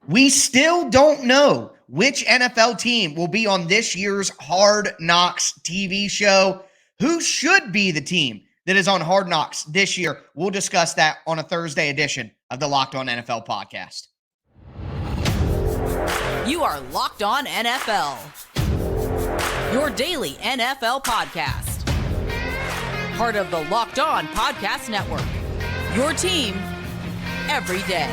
We still don't know which NFL team will be on this year's Hard Knocks TV show. Who should be the team that is on Hard Knocks this year? We'll discuss that on a Thursday edition of the Locked On NFL podcast. You are Locked On NFL, your daily NFL podcast. Part of the Locked On Podcast Network, your team every day.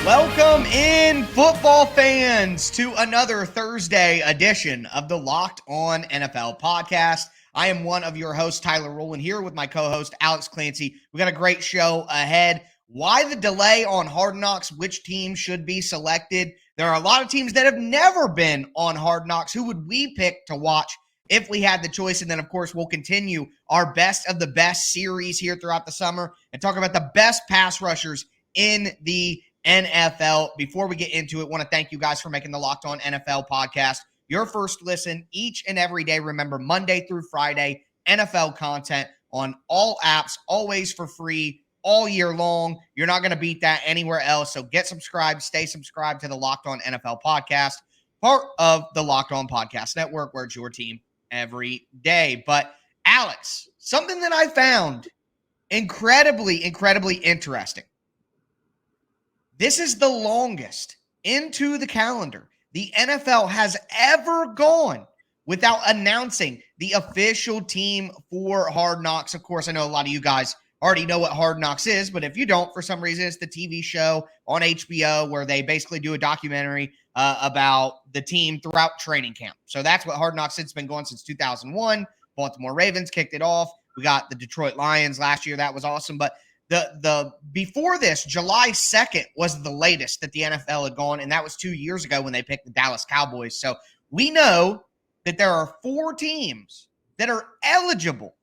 Welcome in, football fans, to another Thursday edition of the Locked On NFL podcast. I am one of your hosts, Tyler Rowland, here with my co-host, Alex Clancy. We got a great show ahead. Why the delay on Hard Knocks? Which team should be selected? There are a lot of teams that have never been on Hard Knocks. Who would we pick to watch if we had the choice? And then, of course, we'll continue our best of the best series here throughout the summer and talk about the best pass rushers in the NFL. Before we get into it, I want to thank you guys for making the Locked On NFL podcast your first listen each and every day. Remember, Monday through Friday, NFL content on all apps, always for free, all year long. You're not going to beat that anywhere else. So get subscribed, stay subscribed to the Locked On NFL podcast, part of the Locked On Podcast Network, where it's your team every day. But Alex, something that I found incredibly interesting. This is the longest into the calendar the NFL has ever gone without announcing the official team for Hard Knocks. Of course, I know a lot of you guys already know what Hard Knocks is, but if you don't, for some reason, it's the TV show on HBO where they basically do a documentary about the team throughout training camp. So that's what Hard Knocks is. It's been going since 2001. Baltimore Ravens kicked it off. We got the Detroit Lions last year. That was awesome. But the before this, July 2nd was the latest that the NFL had gone, and that was 2 years ago when they picked the Dallas Cowboys. So we know that there are 4 teams that are eligible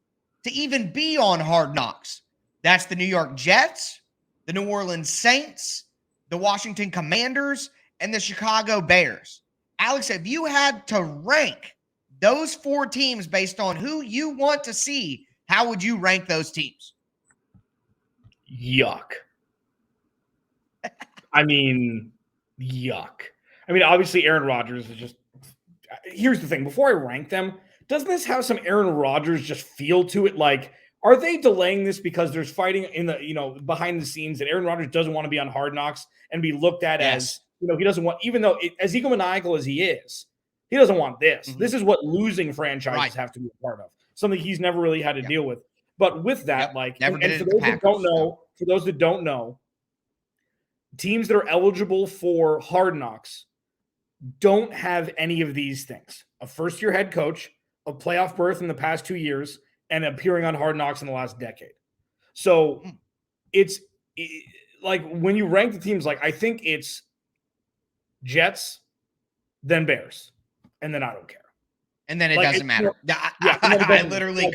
to even be on Hard Knocks. That's the New York Jets, the New Orleans Saints, the Washington Commanders, and the Chicago Bears. Alex, if you had to rank those 4 teams based on who you want to see, how would you rank those teams? Yuck. I mean, yuck. I mean, obviously, Aaron Rodgers is just – here's the thing. Before I rank them, doesn't this have some Aaron Rodgers just feel to it? Like, are they delaying this because there's fighting in the, behind the scenes that Aaron Rodgers doesn't want to be on Hard Knocks and be looked at as, he doesn't want – even though as egomaniacal as he is, he doesn't want this. Mm-hmm. This is what losing franchises have to be a part of, something he's never really had to deal with. But with that, for those that don't know, teams that are eligible for Hard Knocks don't have any of these things: a first-year head coach, a playoff berth in the past 2 years, and appearing on Hard Knocks in the last decade. So it's like when you rank the teams, like I think it's Jets, then Bears, and then I don't care. And then it doesn't matter. I literally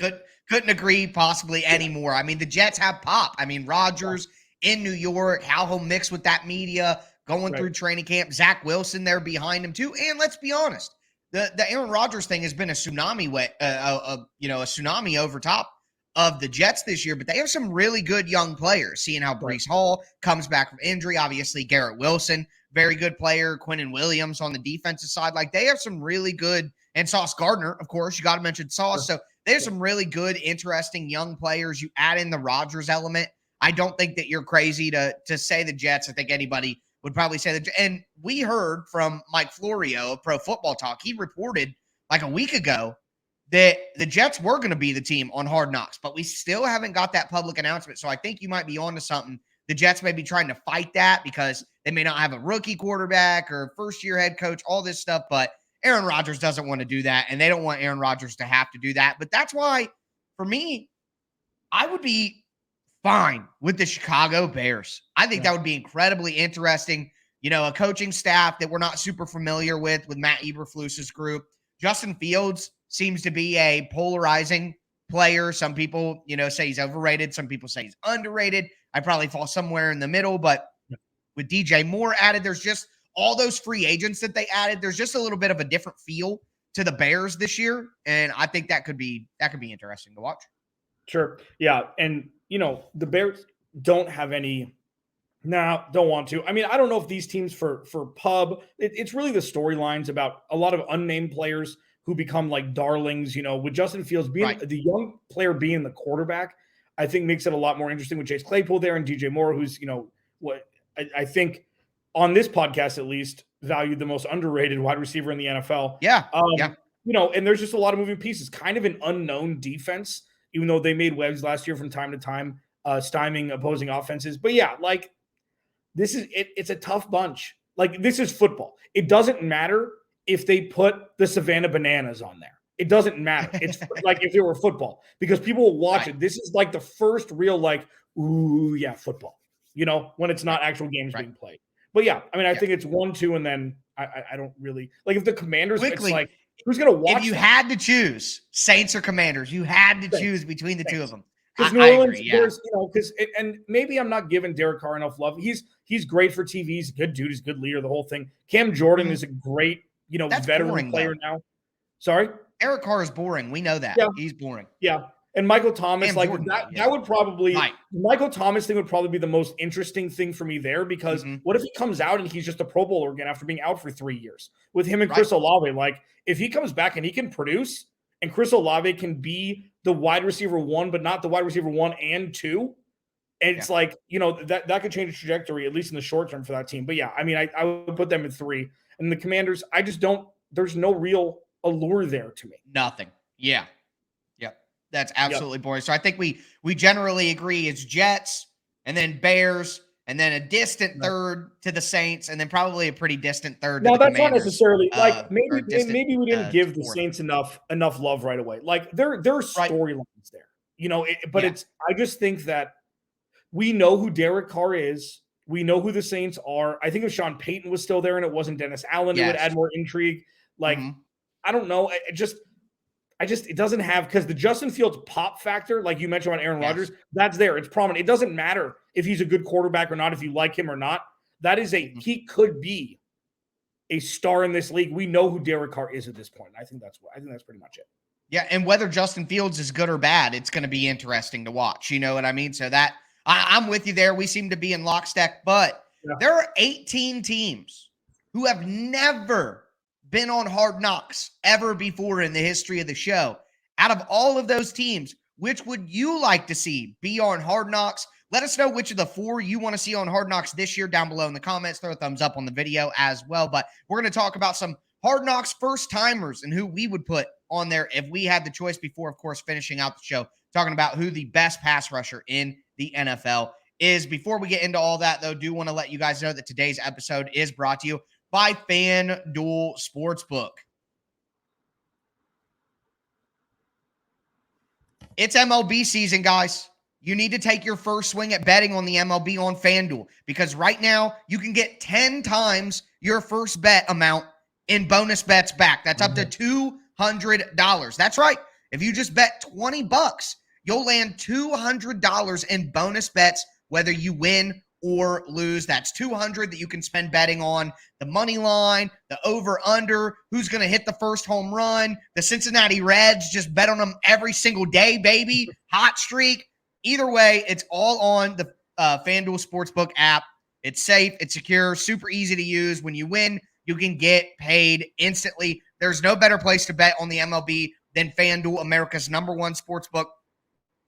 couldn't agree possibly anymore. I mean, the Jets have pop. I mean, Rodgers in New York, how he'll mix with that media going through training camp. Zach Wilson there behind him too. And let's be honest, the Aaron Rodgers thing has been a tsunami a tsunami over top of the Jets this year. But they have some really good young players. Seeing how Breece Hall comes back from injury, obviously Garrett Wilson, very good player. Quinnen Williams on the defensive side, like they have some really good. And Sauce Gardner, of course, you got to mention Sauce. So there's some really good, interesting young players. You add in the Rodgers element. I don't think that you're crazy to say the Jets. I think anybody would probably say that. And we heard from Mike Florio of Pro Football Talk. He reported like a week ago that the Jets were going to be the team on Hard Knocks, but we still haven't got that public announcement. So I think you might be onto something. The Jets may be trying to fight that because they may not have a rookie quarterback or first-year head coach, all this stuff, but Aaron Rodgers doesn't want to do that, and they don't want Aaron Rodgers to have to do that. But that's why, for me, I would be fine with the Chicago Bears. I think that would be incredibly interesting. A coaching staff that we're not super familiar with Matt Eberflus's group. Justin Fields seems to be a polarizing player. Some people, say he's overrated. Some people say he's underrated. I probably fall somewhere in the middle, but with DJ Moore added, there's just all those free agents that they added. There's just a little bit of a different feel to the Bears this year, and I think that could be interesting to watch. Sure. Yeah. And, the Bears don't have any. No, don't want to. I mean, I don't know if these teams for pub, it's really the storylines about a lot of unnamed players who become like darlings, with Justin Fields being Right. the young player being the quarterback, I think makes it a lot more interesting with Chase Claypool there and DJ Moore, who's, what I think on this podcast, at least, valued the most underrated wide receiver in the NFL. Yeah. Yeah. And there's just a lot of moving pieces, kind of an unknown defense, even though they made waves last year from time to time, stymieing opposing offenses. But yeah, like, this is it. It's a tough bunch. Like, this is football. It doesn't matter if they put the Savannah Bananas on there. It doesn't matter. It's like if it were football, because people will watch it. This is like the first real, like, ooh, yeah, football, when it's not actual games being played. But yeah, I mean, I think it's 1-2, and then I don't really like if the Commanders. Quickly, it's like, who's going to watch? If you had to choose Saints or Commanders, you had to choose between the two of them. Because New Orleans, there's, and maybe I'm not giving Derek Carr enough love. He's great for TV. He's a good dude. He's a good leader. The whole thing. Cam Jordan is a great, That's veteran boring, player though. now. Sorry, Derek Carr is boring. We know that. Yeah. He's boring. Yeah, and Michael Thomas, Cam like Jordan, that would probably Right. Michael Thomas thing would probably be the most interesting thing for me there, because what if he comes out and he's just a Pro Bowler again after being out for 3 years with him and Chris Olave? Like, if he comes back and he can produce, and Chris Olave can be the wide receiver 1, but not the wide receiver 1 and 2. And it's like, that could change the trajectory, at least in the short term, for that team. But yeah, I mean, I would put them at 3. And the Commanders, I just don't, there's no real allure there to me. Nothing. Yeah. Yep. That's absolutely boring. So I think we generally agree it's Jets, and then Bears, and then a distant third to the Saints, and then probably a pretty distant third to the Commanders. No, that's not necessarily like distant, maybe we didn't give the Saints enough love right away. Like, there are storylines there, it's, I just think that we know who Derek Carr is. We know who the Saints are. I think if Sean Payton was still there and it wasn't Dennis Allen, it would add more intrigue. Like, I don't know. It doesn't have, because the Justin Fields pop factor, like you mentioned on Aaron Rodgers, that's there. It's prominent. It doesn't matter if he's a good quarterback or not, if you like him or not. That is he could be a star in this league. We know who Derek Carr is at this point. I think that's pretty much it. Yeah, and whether Justin Fields is good or bad, it's going to be interesting to watch. You know what I mean? So that I'm with you there. We seem to be in lockstep, but there are 18 teams who have never been on Hard Knocks ever before in the history of the show. Out of all of those teams, which would you like to see be on Hard Knocks? Let us know which of the 4 you want to see on Hard Knocks this year down below in the comments. Throw a thumbs up on the video as well. But we're going to talk about some Hard Knocks first-timers and who we would put on there if we had the choice before, of course, finishing out the show, talking about who the best pass rusher in the NFL is. Before we get into all that, though, do want to let you guys know that today's episode is brought to you by FanDuel Sportsbook. It's MLB season, guys. You need to take your first swing at betting on the MLB on FanDuel, because right now you can get 10 times your first bet amount in bonus bets back. That's up to $200. That's right. If you just bet $20, you'll land $200 in bonus bets, whether you win or lose. That's $200 that you can spend betting on the money line, the over-under, who's going to hit the first home run, the Cincinnati Reds, just bet on them every single day, baby. Hot streak. Either way, it's all on the FanDuel Sportsbook app. It's safe, it's secure, super easy to use. When you win, you can get paid instantly. There's no better place to bet on the MLB than FanDuel, America's #1 sportsbook.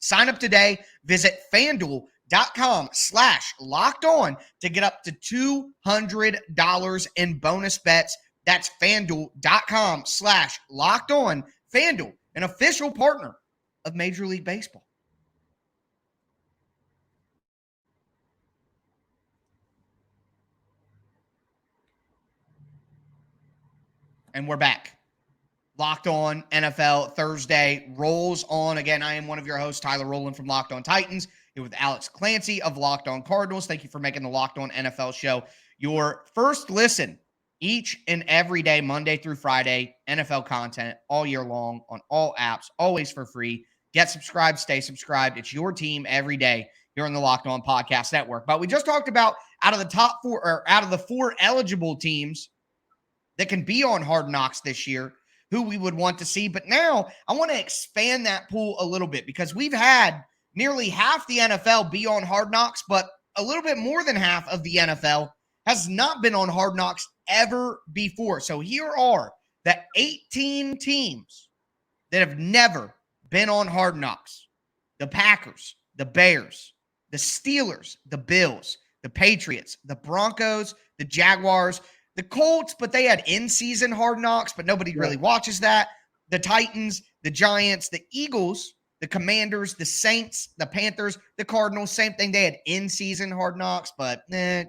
Sign up today. Visit FanDuel.com/lockedon to get up to $200 in bonus bets. That's FanDuel.com/lockedon. FanDuel, an official partner of Major League Baseball. And we're back. Locked On NFL Thursday rolls on. Again, I am one of your hosts, Tyler Rowland from Locked On Titans, here with Alex Clancy of Locked On Cardinals. Thank you for making the Locked On NFL show your first listen each and every day, Monday through Friday. NFL content all year long on all apps, always for free. Get subscribed, stay subscribed. It's your team every day here on the Locked On Podcast Network. But we just talked about out of the 4 eligible teams that can be on Hard Knocks this year, who we would want to see. But now I want to expand that pool a little bit because we've had nearly half the NFL be on Hard Knocks, but a little bit more than half of the NFL has not been on Hard Knocks ever before. So here are the 18 teams that have never been on Hard Knocks: the Packers, the Bears, the Steelers, the Bills, the Patriots, the Broncos, the Jaguars, the Colts, but they had in-season Hard Knocks, but nobody really watches that. The Titans, the Giants, the Eagles, the Commanders, the Saints, the Panthers, the Cardinals, same thing. They had in-season Hard Knocks, but, the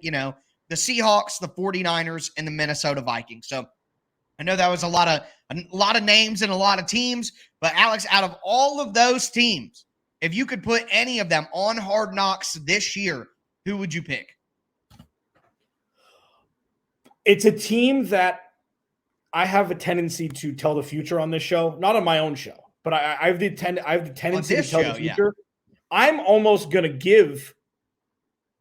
Seahawks, the 49ers, and the Minnesota Vikings. So I know that was a lot of names and a lot of teams, but Alex, out of all of those teams, if you could put any of them on Hard Knocks this year, who would you pick? It's a team that I have a tendency to tell the future on this show, not on my own show, but I have the tendency to tell the future. Yeah. I'm almost going to give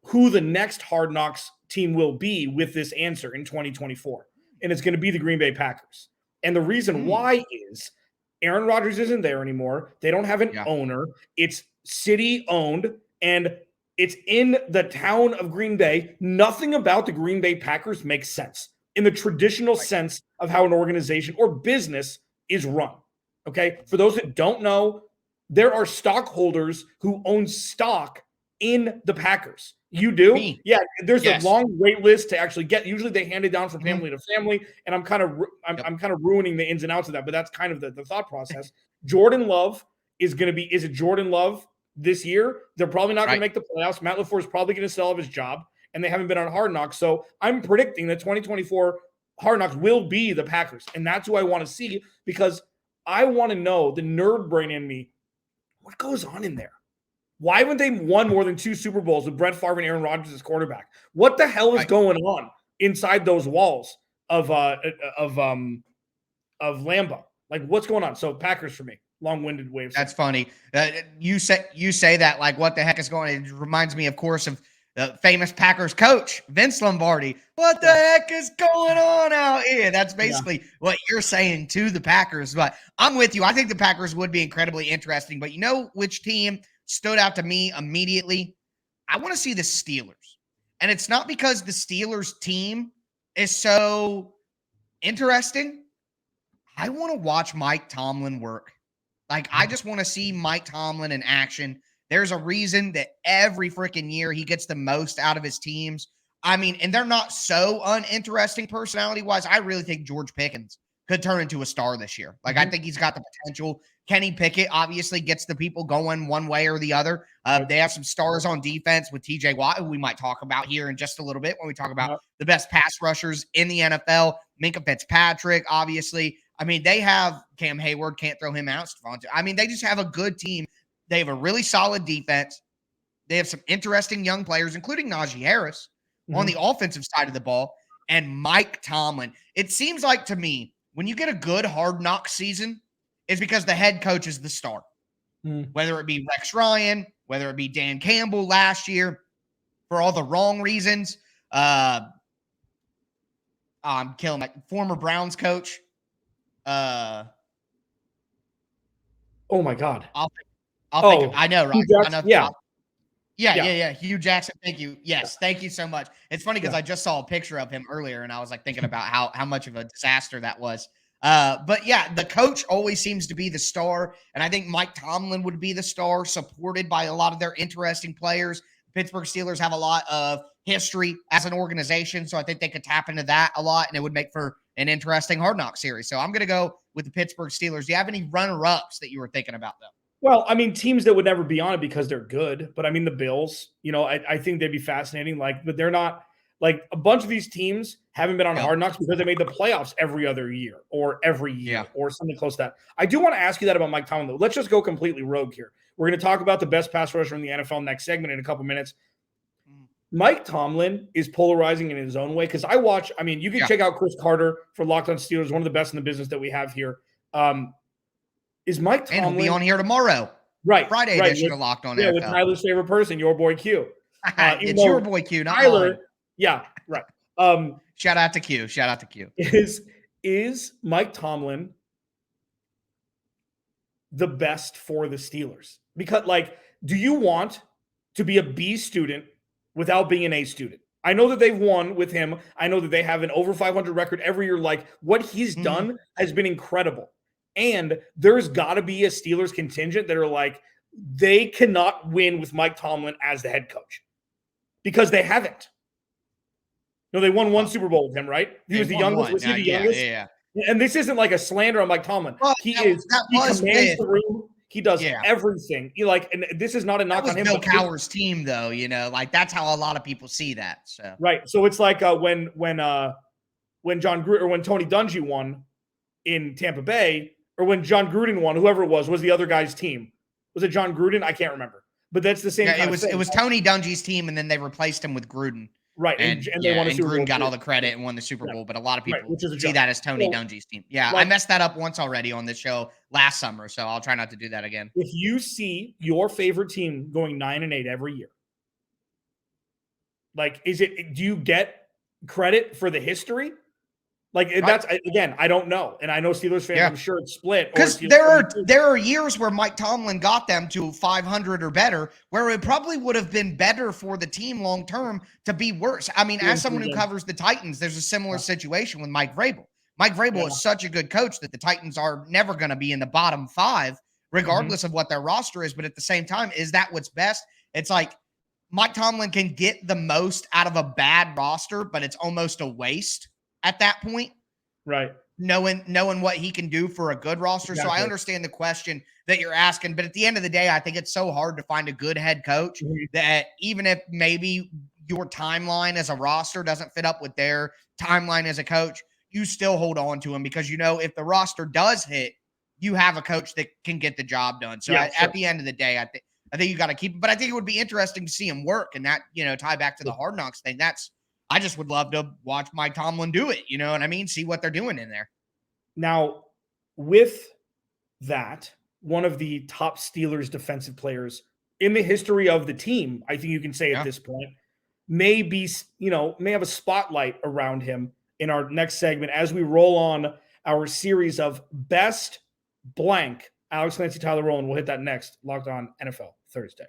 who the next Hard Knocks team will be with this answer in 2024. And it's going to be the Green Bay Packers. And the reason why is Aaron Rodgers isn't there anymore. They don't have an owner. It's city owned and it's in the town of Green Bay. Nothing about the Green Bay Packers makes sense in the traditional sense of how an organization or business is run. Okay. For those that don't know, there are stockholders who own stock in the Packers. You do? Me. Yeah. There's a long wait list to actually get. Usually they hand it down from family to family. And I'm kind of ruining the ins and outs of that, but that's kind of the thought process. Jordan Love is it Jordan Love this year? They're probably not going to make the playoffs. Matt LaFleur is probably going to sell off his job, and they haven't been on Hard Knocks. So I'm predicting that 2024 Hard Knocks will be the Packers. And that's who I want to see because I want to know, the nerd brain in me, what goes on in there? Why haven't they won more than 2 Super Bowls with Brett Favre and Aaron Rodgers as quarterback? What the hell is going on inside those walls of Lambeau? Like, what's going on? So Packers for me. Long-winded way of saying. That's funny. You say that like, what the heck is going on? It reminds me, of course, of the famous Packers coach, Vince Lombardi. What the heck is going on out here? That's basically what you're saying to the Packers. But I'm with you. I think the Packers would be incredibly interesting. But you know which team stood out to me immediately? I want to see the Steelers. And it's not because the Steelers team is so interesting. I want to watch Mike Tomlin work. Like, I just want to see Mike Tomlin in action. There's a reason that every freaking year he gets the most out of his teams. I mean, and they're not so uninteresting personality-wise. I really think George Pickens could turn into a star this year. Like, I think he's got the potential. Kenny Pickett obviously gets the people going one way or the other. They have some stars on defense with TJ Watt, who we might talk about here in just a little bit when we talk about the best pass rushers in the NFL. Minkah Fitzpatrick, obviously. I mean, they have Cam Hayward, can't throw him out. I mean, they just have a good team. They have a really solid defense. They have some interesting young players, including Najee Harris on the offensive side of the ball, and Mike Tomlin. It seems like to me, when you get a good Hard Knock season, it's because the head coach is the star. Whether it be Rex Ryan, whether it be Dan Campbell last year, for all the wrong reasons. I'm killing my former Browns coach. Oh my God. I'll think. I know, right? Yeah. Hugh Jackson. Thank you. Yes. Thank you so much. It's funny because I just saw a picture of him earlier and I was like thinking about how much of a disaster that was. But yeah, the coach always seems to be the star. And I think Mike Tomlin would be the star, supported by a lot of their interesting players. Pittsburgh Steelers have a lot of history as an organization. So I think they could tap into that a lot and it would make for an interesting Hard Knock series. So I'm going to go with the Pittsburgh Steelers. Do you have any runner-ups that you were thinking about, though? Well, I mean, teams that would never be on it because they're good. But I mean, the Bills, I think they'd be fascinating. But they're not, like, a bunch of these teams haven't been on Hard Knocks because they made the playoffs every other year or every year or something close to that. I do want to ask you that about Mike Tomlin, though. Let's just go completely rogue here. We're going to talk about the best pass rusher in the NFL next segment in a couple minutes. Mike Tomlin is polarizing in his own way because you can check out Chris Carter for Locked On Steelers, one of the best in the business that we have here. Is Mike Tomlin... And he'll be on here tomorrow. Right. Friday edition of Locked On NFL. Yeah, with Tyler's favorite person, your boy Q. It's your boy Q, not Tyler. mine. Yeah, right. Shout out to Q. Is Mike Tomlin the best for the Steelers? Because, like, do you want to be a B student without being an A student? I know that they've won with him. I know that they have an over 500 record every year. Like, what he's done has been incredible. And there's got to be a Steelers contingent that are like, they cannot win with Mike Tomlin as the head coach because they haven't. No, they won one Super Bowl with him, right? He was the youngest. Was he the youngest? Yeah. And this isn't like a slander on Mike Tomlin. Well, He commands the room. He does everything. And this is not a knock on him. Bill Cowher's team, though, like that's how a lot of people see that. So right. So it's like when John Gruden or when Tony Dungy won in Tampa Bay, or when John Gruden won, whoever it was the other guy's team. Was it John Gruden? I can't remember. But that's the same. Yeah, it was Tony Dungy's team, and then they replaced him with Gruden. Right. And they won a Super Bowl. Gruden got all the credit and won the Super Bowl, but a lot of people see that as Tony Dungy's team. Yeah, I messed that up once already on this show last summer, so I'll try not to do that again. If you see your favorite team going 9-8 every year, like, do you get credit for the history? Like, that's, again, I don't know. And I know Steelers fans, I'm sure it's split. Because there are years where Mike Tomlin got them to 500 or better, where it probably would have been better for the team long term to be worse. I mean, as someone who covers the Titans, there's a similar situation with Mike Vrabel. Mike Vrabel is such a good coach that the Titans are never going to be in the bottom 5, regardless of what their roster is. But at the same time, is that what's best? It's like Mike Tomlin can get the most out of a bad roster, but it's almost a waste at that point, right? Knowing what he can do for a good roster. Exactly. So I understand the question that you're asking, but at the end of the day, I think it's so hard to find a good head coach that even if maybe your timeline as a roster doesn't fit up with their timeline as a coach, you still hold on to him because, if the roster does hit, you have a coach that can get the job done. So at the end of the day, I think you got to keep him, but I think it would be interesting to see him work and that, tie back to the Hard Knocks thing. I just would love to watch Mike Tomlin do it. You know what I mean? See what they're doing in there. Now, with that, one of the top Steelers defensive players in the history of the team, I think you can say at this point, may have a spotlight around him in our next segment as we roll on our series of best blank. Alex Clancy, Tyler Rowland will hit that next. Locked On NFL Thursday.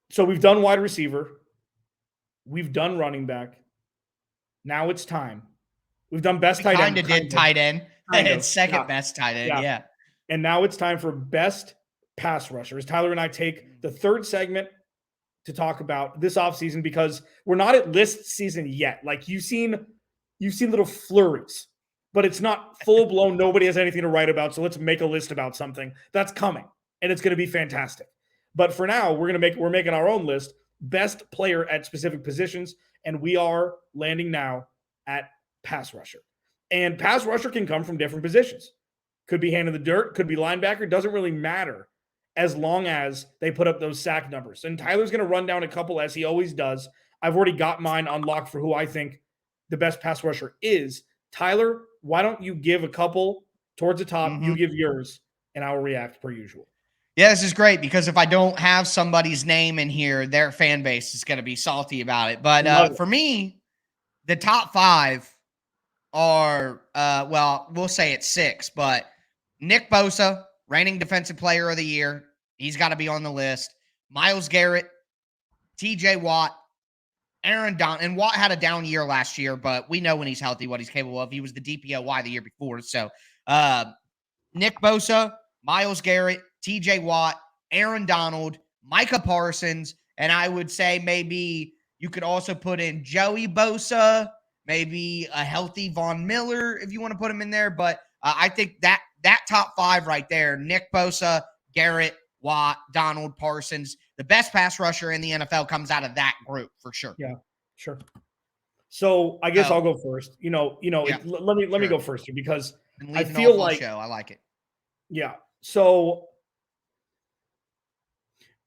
So we've done wide receiver. We've done running back. Now it's time. We've done best tight end. Kind of did tight end. And second best tight end, yeah. And now it's time for best pass rusher. As Tyler and I take the third segment to talk about this offseason because we're not at list season yet. Like you've seen little flurries, but it's not full blown. Nobody has anything to write about. So let's make a list about something that's coming, and it's going to be fantastic. But for now, we're making our own list, best player at specific positions, and we are landing now at pass rusher. And pass rusher can come from different positions. Could be hand in the dirt, could be linebacker, doesn't really matter as long as they put up those sack numbers. And Tyler's going to run down a couple as he always does. I've already got mine unlocked for who I think the best pass rusher is. Tyler, why don't you give a couple towards the top, you give yours, and I will react per usual. Yeah, this is great because if I don't have somebody's name in here, their fan base is going to be salty about it. But for me, the top 5 are, we'll say it's 6, but Nick Bosa, reigning defensive player of the year. He's got to be on the list. Myles Garrett, TJ Watt, Aaron Donald. And Watt had a down year last year, but we know when he's healthy what he's capable of. He was the DPOY the year before. So Nick Bosa, Myles Garrett, TJ Watt, Aaron Donald, Micah Parsons, and I would say maybe you could also put in Joey Bosa, maybe a healthy Von Miller if you want to put him in there. But I think that top 5 right there, Nick Bosa, Garrett, Watt, Donald, Parsons, the best pass rusher in the NFL comes out of that group for sure. Yeah, sure. So I guess I'll go first. Let me go first here because I feel like I like it. Yeah. So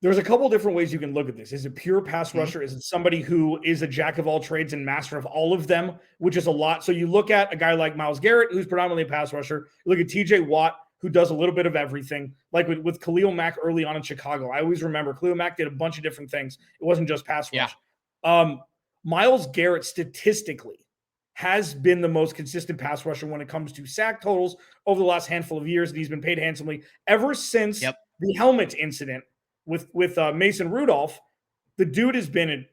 there's a couple different ways you can look at this. Is it pure pass rusher? Is it somebody who is a jack of all trades and master of all of them, which is a lot? So you look at a guy like Myles Garrett, who's predominantly a pass rusher. You look at TJ Watt, who does a little bit of everything, like with Khalil Mack early on in Chicago. I always remember Khalil Mack did a bunch of different things. It wasn't just pass rush. Myles Garrett statistically has been the most consistent pass rusher when it comes to sack totals over the last handful of years, and he's been paid handsomely ever since the helmet incident with Mason Rudolph. The dude has been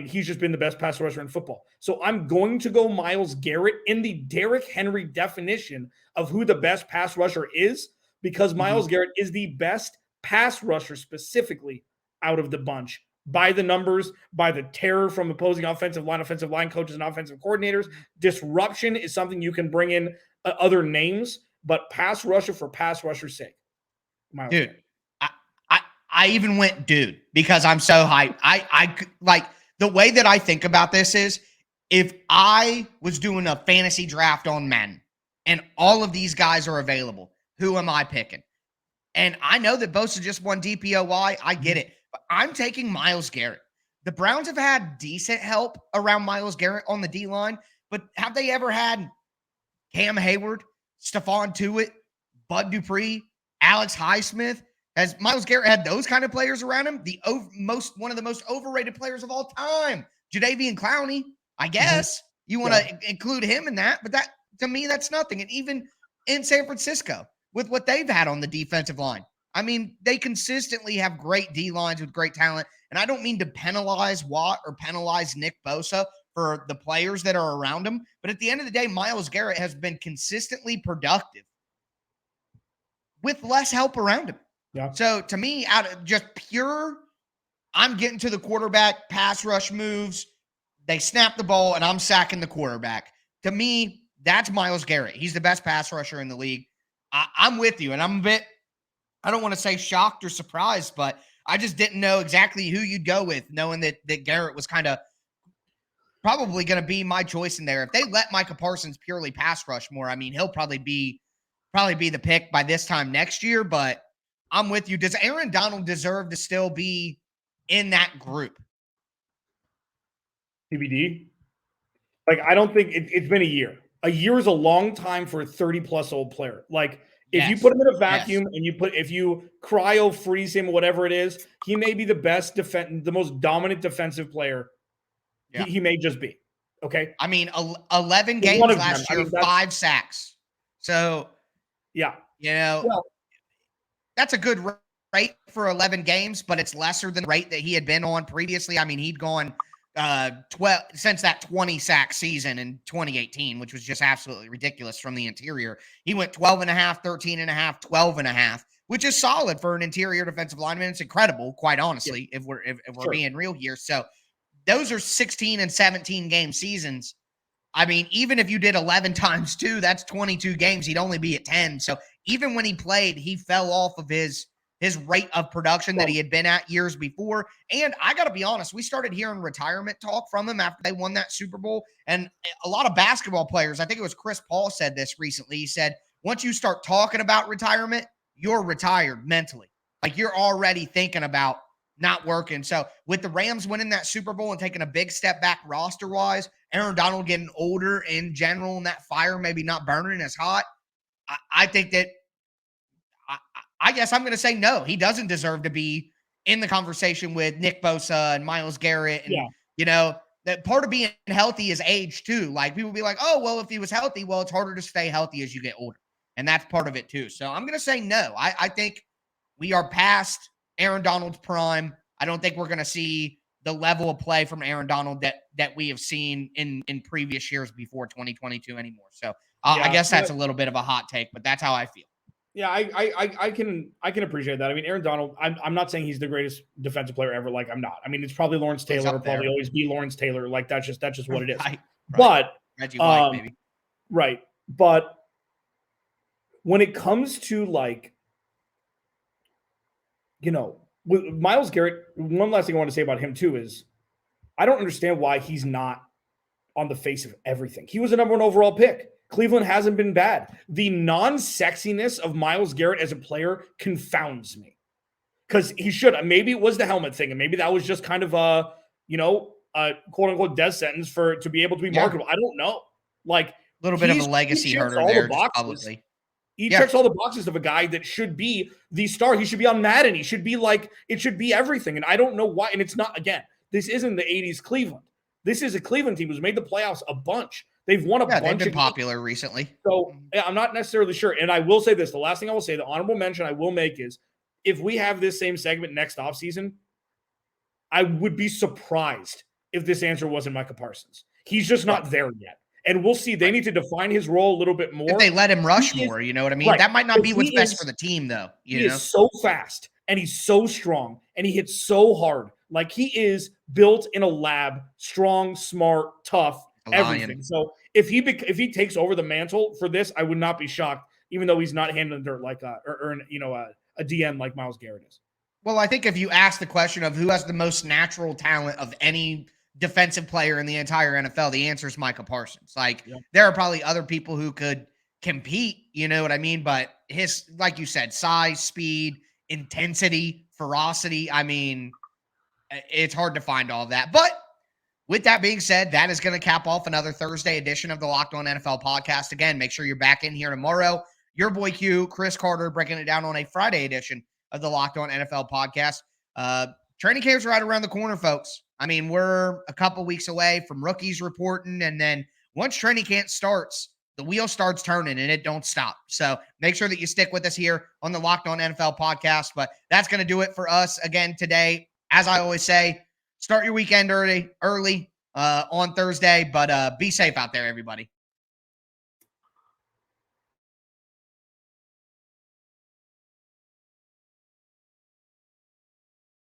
he's just been the best pass rusher in football. So I'm going to go Myles Garrett in the Derrick Henry definition of who the best pass rusher is, because Myles Garrett is the best pass rusher specifically out of the bunch. By the numbers, by the terror from opposing offensive line coaches, and offensive coordinators. Disruption is something you can bring in other names, but pass rusher for pass rusher's sake. Dude, I even went dude because I'm so hyped. I like the way that I think about this is if I was doing a fantasy draft on Madden and all of these guys are available, who am I picking? And I know that Bosa just won DPOY. I get it. But I'm taking Myles Garrett. The Browns have had decent help around Myles Garrett on the D-line, but have they ever had Cam Hayward, Stephon Tuitt, Bud Dupree, Alex Highsmith? Has Myles Garrett had those kind of players around him? One of the most overrated players of all time, Jadeveon Clowney. I guess you want to include him in that, but that to me, that's nothing. And even in San Francisco, with what they've had on the defensive line, I mean, they consistently have great D-lines with great talent. And I don't mean to penalize Watt or penalize Nick Bosa for the players that are around him. But at the end of the day, Myles Garrett has been consistently productive with less help around him. Yeah. So to me, out of just pure, I'm getting to the quarterback, pass rush moves, they snap the ball, and I'm sacking the quarterback. To me, that's Myles Garrett. He's the best pass rusher in the league. I'm with you, and I'm a bit, I don't want to say shocked or surprised, but I just didn't know exactly who you'd go with, knowing that Garrett was kind of probably going to be my choice in there. If they let Micah Parsons purely pass rush more, I mean, he'll probably be the pick by this time next year, but I'm with you. Does Aaron Donald deserve to still be in that group? TBD. Like, I don't think it's been a year. A year is a long time for a 30-plus old player. Like, if you put him in a vacuum and if you cryo freeze him, whatever it is, he may be the most dominant defensive player. Yeah. He may just be. Okay. I mean, 11 games last year, 5 sacks. So, that's a good rate for 11 games, but it's lesser than the rate that he had been on previously. I mean, he'd gone 12 since that 20 sack season in 2018, which was just absolutely ridiculous from the interior. He went 12.5, 13.5, 12.5, which is solid for an interior defensive lineman. It's incredible, quite honestly, if we're being real here. So those are 16 and 17 game seasons. I mean, even if you did 11 times 2, that's 22 games. He'd only be at 10. So even when he played, he fell off of his rate of production that he had been at years before. And I got to be honest, we started hearing retirement talk from him after they won that Super Bowl. And a lot of basketball players, I think it was Chris Paul said this recently. He said, once you start talking about retirement, you're retired mentally. Like, you're already thinking about not working. So with the Rams winning that Super Bowl and taking a big step back roster-wise, Aaron Donald getting older in general, and that fire maybe not burning as hot, I think that I guess I'm going to say no. He doesn't deserve to be in the conversation with Nick Bosa and Myles Garrett. And, that part of being healthy is age too. Like, people be like, oh, well, if he was healthy, well, it's harder to stay healthy as you get older. And that's part of it too. So I'm going to say no. I think we are past Aaron Donald's prime. I don't think we're going to see the level of play from Aaron Donald that we have seen in previous years before 2022 anymore. So I guess that's a little bit of a hot take, but that's how I feel. Yeah, I can appreciate that. I mean, Aaron Donald, I'm not saying he's the greatest defensive player ever. Like, I'm not. I mean, it's probably Lawrence Taylor. It'll probably always be Lawrence Taylor. Like, that's just what it is. Right. But Reggie White, maybe. Right. But when it comes to, like, with Myles Garrett, one last thing I want to say about him too is I don't understand why he's not on the face of everything. He was a number 1 overall pick. Cleveland hasn't been bad. The non-sexiness of Myles Garrett as a player confounds me, because he should. Maybe it was the helmet thing, and maybe that was just kind of a quote unquote death sentence to be able to be marketable. I don't know. Like, a little bit of a legacy hurdle there, probably. He checks all the boxes of a guy that should be the star. He should be on Madden. He should be it should be everything. And I don't know why. And it's not, again, this isn't the 80s Cleveland. This is a Cleveland team who's made the playoffs a bunch. They've won a bunch. They've been of popular recently. So I'm not necessarily sure. And I will say this, the last thing I will say, the honorable mention I will make is, if we have this same segment next offseason, I would be surprised if this answer wasn't Micah Parsons. He's just not there yet. And we'll see. They need to define his role a little bit more. If they let him rush more, you know what I mean? Right. That might not be what's best for the team, though. He is so fast, and he's so strong, and he hits so hard. Like, he is built in a lab, strong, smart, tough, everything. So if he takes over the mantle for this, I would not be shocked, even though he's not handling dirt like a DN like Myles Garrett is. Well, I think if you ask the question of who has the most natural talent of any defensive player in the entire NFL, the answer is Micah Parsons. There are probably other people who could compete, you know what I mean? But his, like you said, size, speed, intensity, ferocity, I mean, it's hard to find all of that. But with that being said, that is going to cap off another Thursday edition of the Locked On NFL podcast. Again, make sure you're back in here tomorrow. Your boy Q, Chris Carter, breaking it down on a Friday edition of the Locked On NFL podcast. Training camp's right around the corner, folks. I mean, we're a couple weeks away from rookies reporting, and then once training camp starts, the wheel starts turning and it don't stop. So make sure that you stick with us here on the Locked On NFL podcast. But that's going to do it for us again today. As I always say, start your weekend early on Thursday, but be safe out there, everybody.